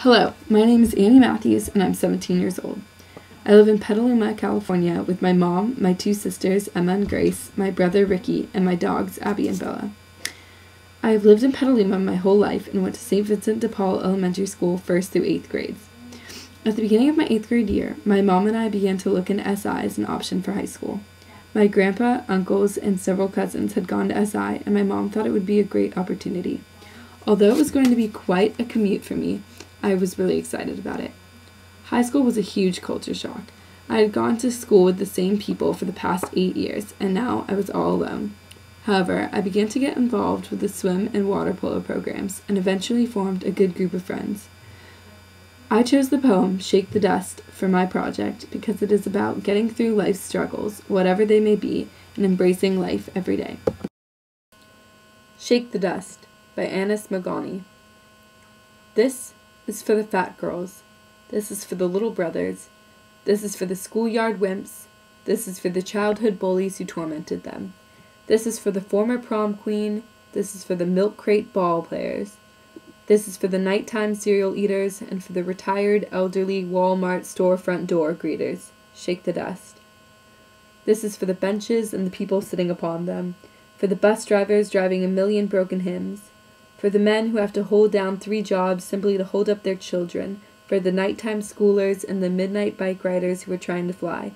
Hello, my name is Annie Matthews and I'm 17 years old. I live in Petaluma, California with my mom, my two sisters, Emma and Grace, my brother Ricky, and my dogs Abby and Bella. I have lived in Petaluma my whole life and went to St. Vincent de Paul Elementary School 1st through 8th grades. At the beginning of my 8th grade year, my mom and I began to look into SI as an option for high school. My grandpa, uncles, and several cousins had gone to SI and my mom thought it would be a great opportunity. Although it was going to be quite a commute for me, I was really excited about it. High school was a huge culture shock. I had gone to school with the same people for the past 8 years, and now I was all alone. However, I began to get involved with the swim and water polo programs, and eventually formed a good group of friends. I chose the poem, Shake the Dust, for my project because it is about getting through life's struggles, whatever they may be, and embracing life every day. Shake the Dust by Anis Mogani. This is for the fat girls. This is for the little brothers. This is for the schoolyard wimps. This is for the childhood bullies who tormented them. This is for the former prom queen. This is for the milk crate ball players. This is for the nighttime cereal eaters and for the retired elderly Walmart storefront door greeters. Shake the dust. This is for the benches and the people sitting upon them, for the bus drivers driving a million broken hymns, for the men who have to hold down 3 jobs simply to hold up their children, for the nighttime schoolers and the midnight bike riders who are trying to fly.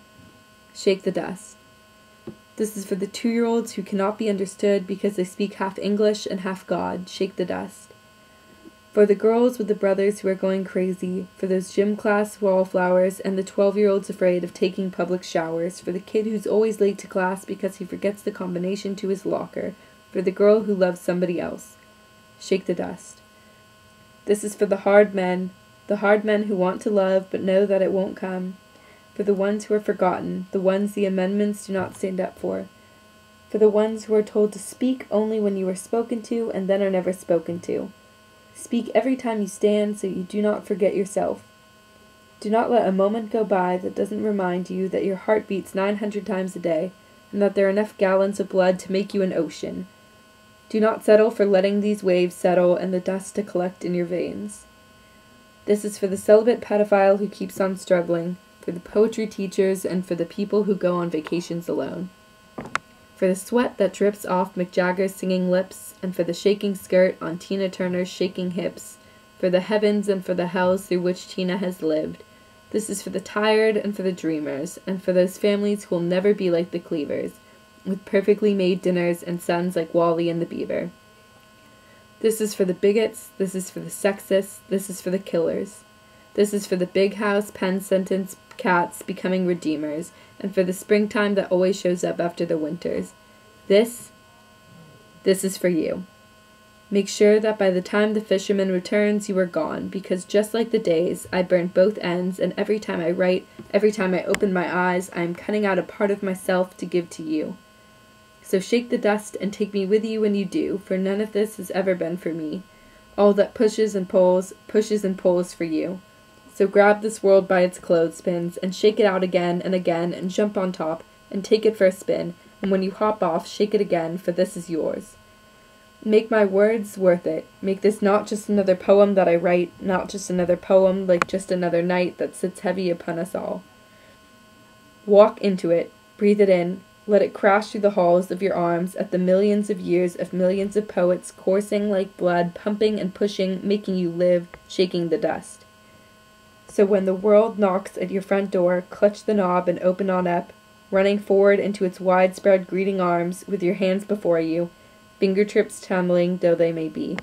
Shake the dust. This is for the 2-year-olds who cannot be understood because they speak half English and half God. Shake the dust. For the girls with the brothers who are going crazy, for those gym class wallflowers and the 12-year-olds afraid of taking public showers, for the kid who's always late to class because he forgets the combination to his locker, for the girl who loves somebody else. Shake the dust. This is for the hard men who want to love but know that it won't come, for the ones who are forgotten, the ones the amendments do not stand up for the ones who are told to speak only when you are spoken to and then are never spoken to. Speak every time you stand so you do not forget yourself. Do not let a moment go by that doesn't remind you that your heart beats 900 times a day and that there are enough gallons of blood to make you an ocean. Do not settle for letting these waves settle and the dust to collect in your veins. This is for the celibate pedophile who keeps on struggling, for the poetry teachers, and for the people who go on vacations alone. For the sweat that drips off Mick Jagger's singing lips, and for the shaking skirt on Tina Turner's shaking hips, for the heavens and for the hells through which Tina has lived. This is for the tired and for the dreamers, and for those families who will never be like the Cleavers, with perfectly made dinners and sons like Wally and the Beaver. This is for the bigots, this is for the sexists, this is for the killers. This is for the big house pen sentence cats becoming redeemers, and for the springtime that always shows up after the winters. This is for you. Make sure that by the time the fisherman returns, you are gone, because just like the days, I burn both ends, and every time I write, every time I open my eyes, I am cutting out a part of myself to give to you. So shake the dust and take me with you when you do, for none of this has ever been for me. All that pushes and pulls for you. So grab this world by its clothespins and shake it out again and jump on top and take it for a spin, and when you hop off, shake it again, for this is yours. Make my words worth it. Make this not just another poem that I write, not just another poem like just another night that sits heavy upon us all. Walk into it, breathe it in, let it crash through the halls of your arms at the millions of years of millions of poets coursing like blood, pumping and pushing, making you live, shaking the dust. So when the world knocks at your front door, clutch the knob and open on up, running forward into its widespread greeting arms with your hands before you, fingertips trembling though they may be.